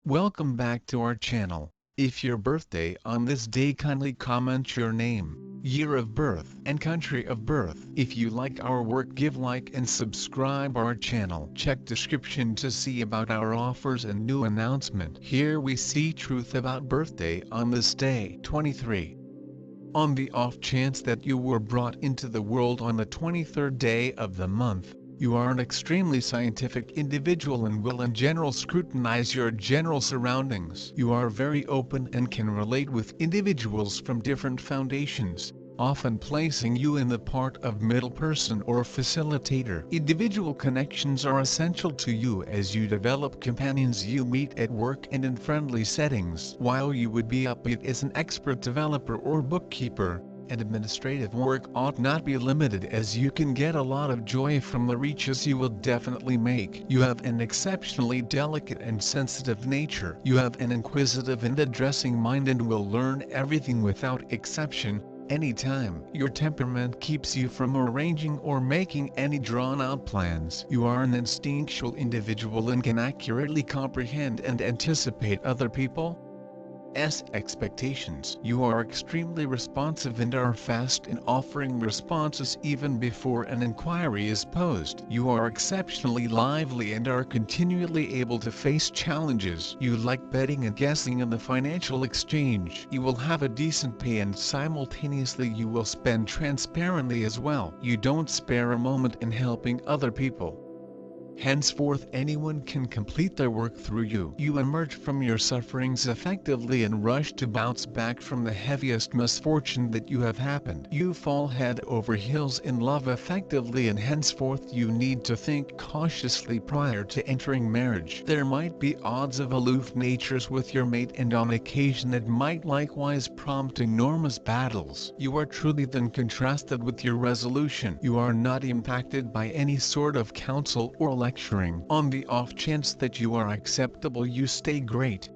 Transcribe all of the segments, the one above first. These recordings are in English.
Welcome back to our channel. If your birthday on this day, kindly comment your name, year of birth and country of birth. If you like our work, give like and subscribe our channel. Check description to see about our offers and new announcement. Here we see truth about birthday on this day. 23. On the off chance that you were brought into the world on the 23rd day of the month, you are an extremely scientific individual and will in general scrutinize your general surroundings. You are very open and can relate with individuals from different foundations, often placing you in the part of middle person or facilitator. Individual connections are essential to you as you develop companions you meet at work and in friendly settings. While you would be upbeat as an expert developer or bookkeeper, administrative work ought not be limited as you can get a lot of joy from the reaches you will definitely make. You have an exceptionally delicate and sensitive nature. You have an inquisitive and addressing mind and will learn everything without exception, anytime. Your temperament keeps you from arranging or making any drawn-out plans. You are an instinctual individual and can accurately comprehend and anticipate other people's expectations. You are extremely responsive and are fast in offering responses even before an inquiry is posed. You are exceptionally lively and are continually able to face challenges. You like betting and guessing in the financial exchange. You will have a decent pay and simultaneously you will spend transparently as well. You don't spare a moment in helping other people. Henceforth anyone can complete their work through you. You emerge from your sufferings effectively and rush to bounce back from the heaviest misfortune that you have happened. You fall head over heels in love effectively and henceforth you need to think cautiously prior to entering marriage. There might be odds of aloof natures with your mate and on occasion it might likewise prompt enormous battles. You are truly then contrasted with your resolution. You are not impacted by any sort of counsel or lecturing. On the off chance that you are acceptable you stay great.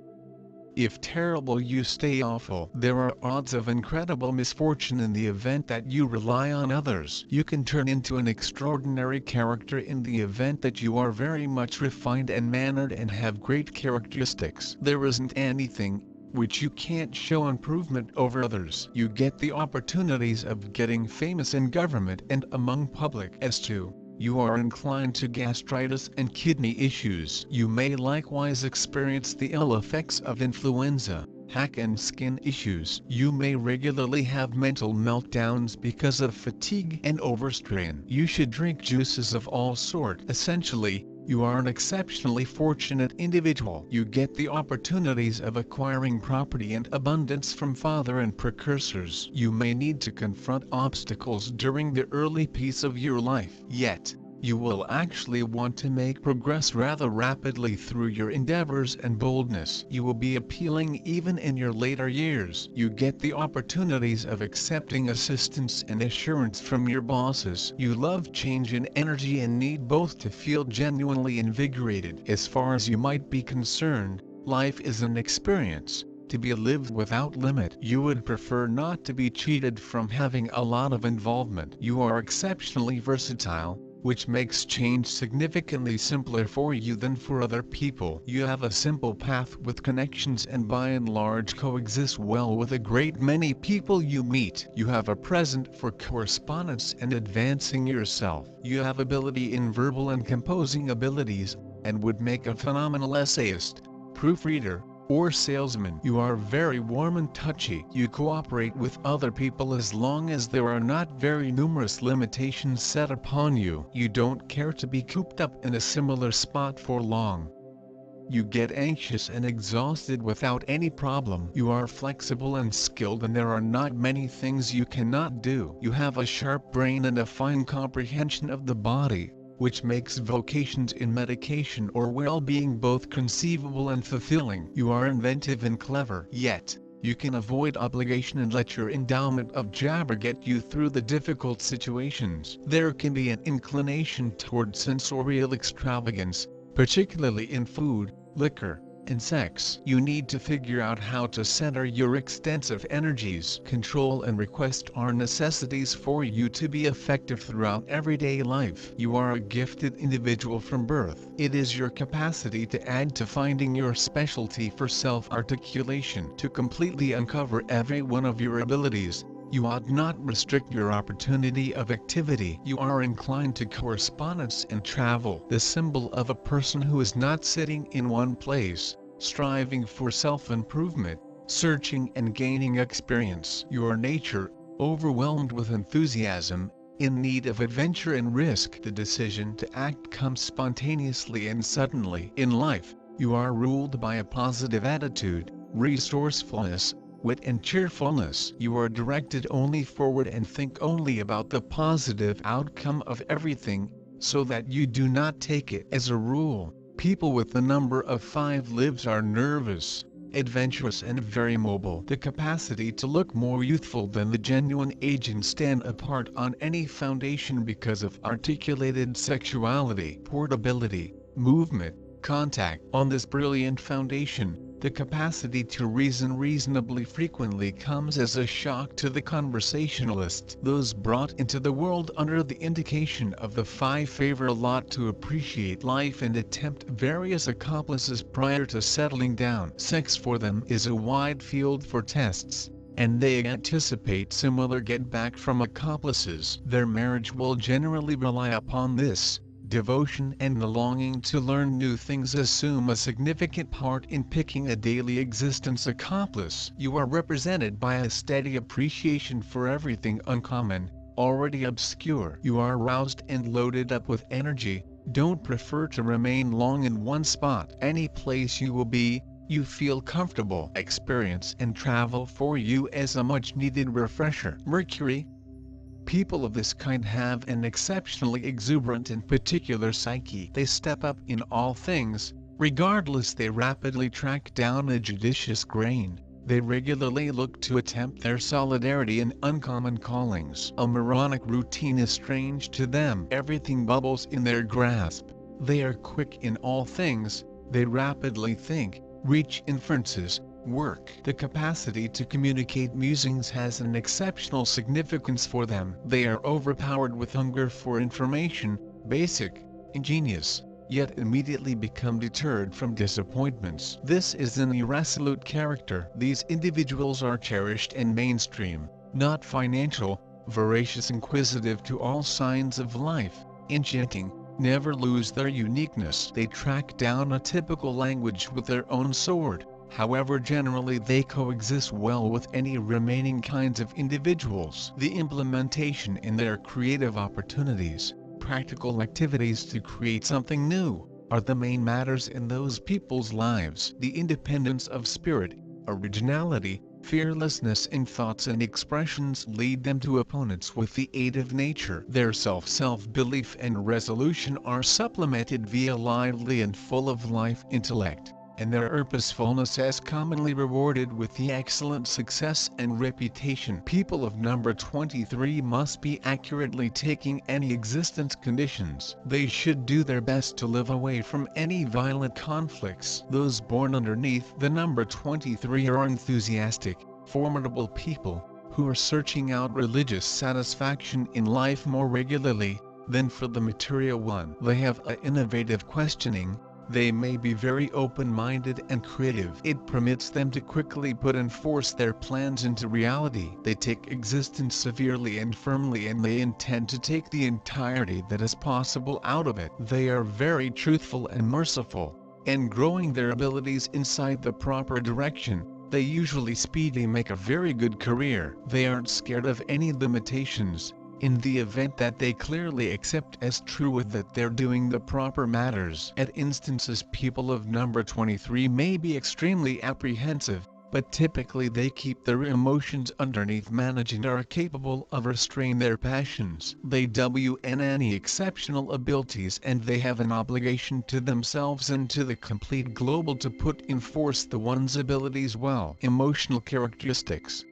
If terrible you stay awful. There are odds of incredible misfortune in the event that you rely on others. You can turn into an extraordinary character in the event that you are very much refined and mannered and have great characteristics. There isn't anything which you can't show improvement over others. You get the opportunities of getting famous in government and among public as too. You are inclined to gastritis and kidney issues. You may likewise experience the ill effects of influenza, hack and skin issues. You may regularly have mental meltdowns because of fatigue and overstrain. You should drink juices of all sorts. Essentially, you are an exceptionally fortunate individual. You get the opportunities of acquiring property and abundance from father and precursors. You may need to confront obstacles during the early piece of your life. Yet, you will actually want to make progress rather rapidly through your endeavors and boldness. You will be appealing even in your later years. You get the opportunities of accepting assistance and assurance from your bosses. You love change and energy and need both to feel genuinely invigorated. As far as you might be concerned, life is an experience to be lived without limit. You would prefer not to be cheated from having a lot of involvement. You are exceptionally versatile, which makes change significantly simpler for you than for other people. You have a simple path with connections and by and large coexist well with a great many people you meet. You have a present for correspondence and advancing yourself. You have ability in verbal and composing abilities, and would make a phenomenal essayist, proofreader, or salesman. You are very warm and touchy. You cooperate with other people as long as there are not very numerous limitations set upon you. You don't care to be cooped up in a similar spot for long. You get anxious and exhausted without any problem. You are flexible and skilled and there are not many things you cannot do. You have a sharp brain and a fine comprehension of the body, which makes vocations in medication or well-being both conceivable and fulfilling. You are inventive and clever. Yet, you can avoid obligation and let your endowment of jabber get you through the difficult situations. There can be an inclination toward sensorial extravagance, particularly in food, liquor, and sex. You need to figure out how to center your extensive energies. Control and request are necessities for you to be effective throughout everyday life. You are a gifted individual from birth. It is your capacity to add to finding your specialty for self-articulation. To completely uncover every one of your abilities, you ought not restrict your opportunity of activity. You are inclined to correspondence and travel, the symbol of a person who is not sitting in one place, striving for self-improvement, searching and gaining experience. Your nature, overwhelmed with enthusiasm, in need of adventure and risk. The decision to act comes spontaneously and suddenly. In life, you are ruled by a positive attitude, resourcefulness, wit and cheerfulness. You are directed only forward and think only about the positive outcome of everything, so that you do not take it as a rule. People with the number of 5 lives are nervous, adventurous and very mobile. The capacity to look more youthful than the genuine age and stand apart on any foundation because of articulated sexuality, portability, movement, contact. On this brilliant foundation, the capacity to reason reasonably frequently comes as a shock to the conversationalist. Those brought into the world under the indication of the 5 favor a lot to appreciate life and attempt various accomplices prior to settling down. Sex for them is a wide field for tests, and they anticipate similar get back from accomplices. Their marriage will generally rely upon this. Devotion and the longing to learn new things assume a significant part in picking a daily existence accomplice. You are represented by a steady appreciation for everything uncommon, already obscure. You are roused and loaded up with energy, don't prefer to remain long in one spot. Any place you will be, you feel comfortable. Experience and travel for you as a much-needed refresher. Mercury. People of this kind have an exceptionally exuberant and particular psyche. They step up in all things, regardless. They rapidly track down a judicious grain. They regularly look to attempt their solidarity in uncommon callings. A moronic routine is strange to them. Everything bubbles in their grasp. They are quick in all things. They rapidly think, reach inferences, work. The capacity to communicate musings has an exceptional significance for them. They are overpowered with hunger for information, basic, ingenious, yet immediately become deterred from disappointments. This is an irresolute character. These individuals are cherished and mainstream, not financial, voracious, inquisitive to all signs of life, enchanting, never lose their uniqueness. They track down a typical language with their own sword. However, generally they coexist well with any remaining kinds of individuals. The implementation in their creative opportunities, practical activities to create something new, are the main matters in those people's lives. The independence of spirit, originality, fearlessness in thoughts and expressions lead them to opponents with the aid of nature. Their self-belief and resolution are supplemented via lively and full of life intellect, and their purposefulness is commonly rewarded with the excellent success and reputation. People of number 23 must be accurately taking any existence conditions. They should do their best to live away from any violent conflicts. Those born underneath the number 23 are enthusiastic, formidable people, who are searching out religious satisfaction in life more regularly than for the material one. They have an innovative questioning. They may be very open-minded and creative. It permits them to quickly put and force their plans into reality. They take existence severely and firmly, and they intend to take the entirety that is possible out of it. They are very truthful and merciful, and growing their abilities inside the proper direction, they usually speedily make a very good career. They aren't scared of any limitations. In the event that they clearly accept as true that they're doing the proper matters. At instances, people of number 23 may be extremely apprehensive, but typically they keep their emotions underneath manage and are capable of restraining their passions. They have any exceptional abilities, and they have an obligation to themselves and to the complete global to put in force the one's abilities well. Emotional characteristics.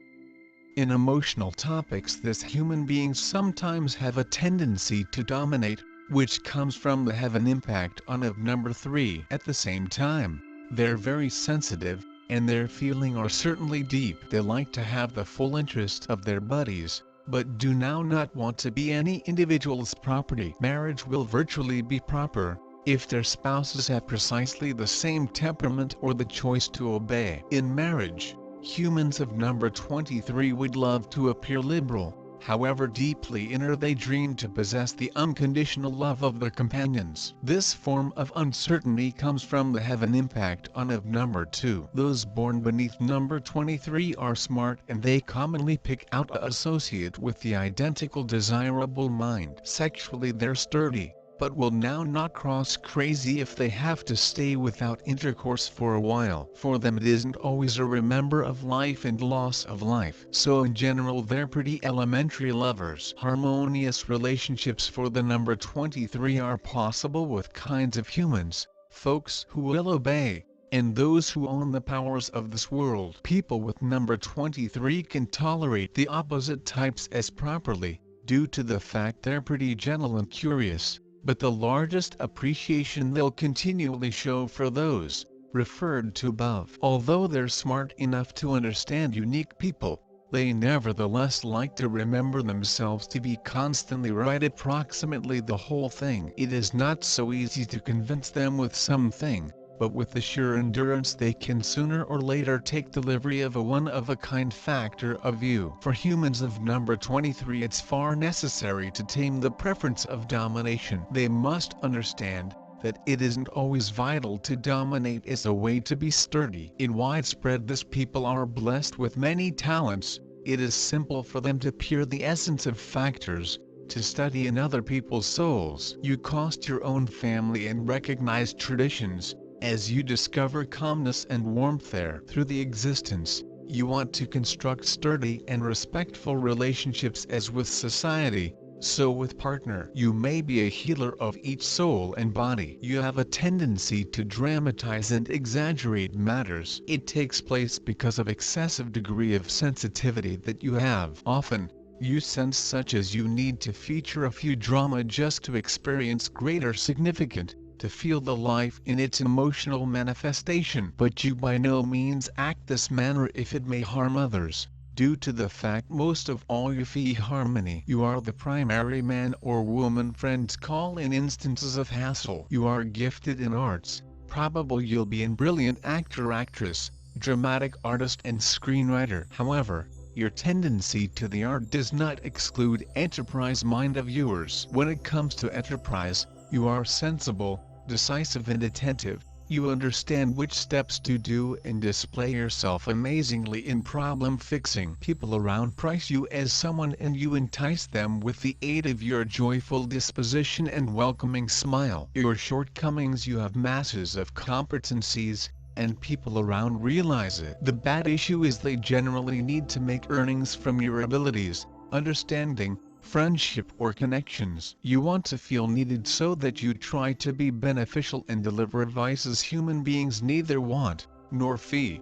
In emotional topics, this human beings sometimes have a tendency to dominate, which comes from the have an impact on of number 3. At the same time, They're very sensitive, and their feelings are certainly deep. They like to have the full interest of their buddies, but do now not want to be any individual's property. Marriage will virtually be proper if their spouses have precisely the same temperament or the choice to obey. In marriage, humans of number 23 would love to appear liberal, however deeply inner they dream to possess the unconditional love of their companions. This form of uncertainty comes from the heaven impact on of number 2. Those born beneath number 23 are smart, and they commonly pick out a associate with the identical desirable mind. Sexually they're sturdy, but will now not cross crazy if they have to stay without intercourse for a while. For them it isn't always a remember of life and loss of life. So in general they're pretty elementary lovers. Harmonious relationships for the number 23 are possible with kinds of humans, folks who will obey, and those who own the powers of this world. People with number 23 can tolerate the opposite types as properly, due to the fact they're pretty gentle and curious, but the largest appreciation they'll continually show for those referred to above. Although they're smart enough to understand unique people, they nevertheless like to remember themselves to be constantly right approximately the whole thing. It is not so easy to convince them with something, but with the sure endurance they can sooner or later take delivery of a one-of-a-kind factor of view. For humans of number 23 it's far necessary to tame the preference of domination. They must understand that it isn't always vital to dominate as a way to be sturdy. In widespread this people are blessed with many talents. It is simple for them to peer the essence of factors, to study in other people's souls. You cost your own family and recognize traditions, as you discover calmness and warmth there. Through the existence, you want to construct sturdy and respectful relationships as with society, so with partner. You may be a healer of each soul and body. You have a tendency to dramatize and exaggerate matters. It takes place because of excessive degree of sensitivity that you have. Often, you sense such as you need to feature a few drama just to experience greater significance, to feel the life in its emotional manifestation. But you by no means act this manner if it may harm others, due to the fact most of all you feel harmony. You are the primary man or woman friends call in instances of hassle. You are gifted in arts, probably you'll be a brilliant actor/actress, dramatic artist and screenwriter. However, your tendency to the art does not exclude enterprise mind of yours. When it comes to enterprise, you are sensible, decisive and attentive. You understand which steps to do and display yourself amazingly in problem fixing. People around prize you as someone, and you entice them with the aid of your joyful disposition and welcoming smile. Your shortcomings, you have masses of competencies, and people around realize it. The bad issue is they generally need to make earnings from your abilities, understanding, friendship or connections. You want to feel needed so that you try to be beneficial and deliver advice as human beings neither want nor fee.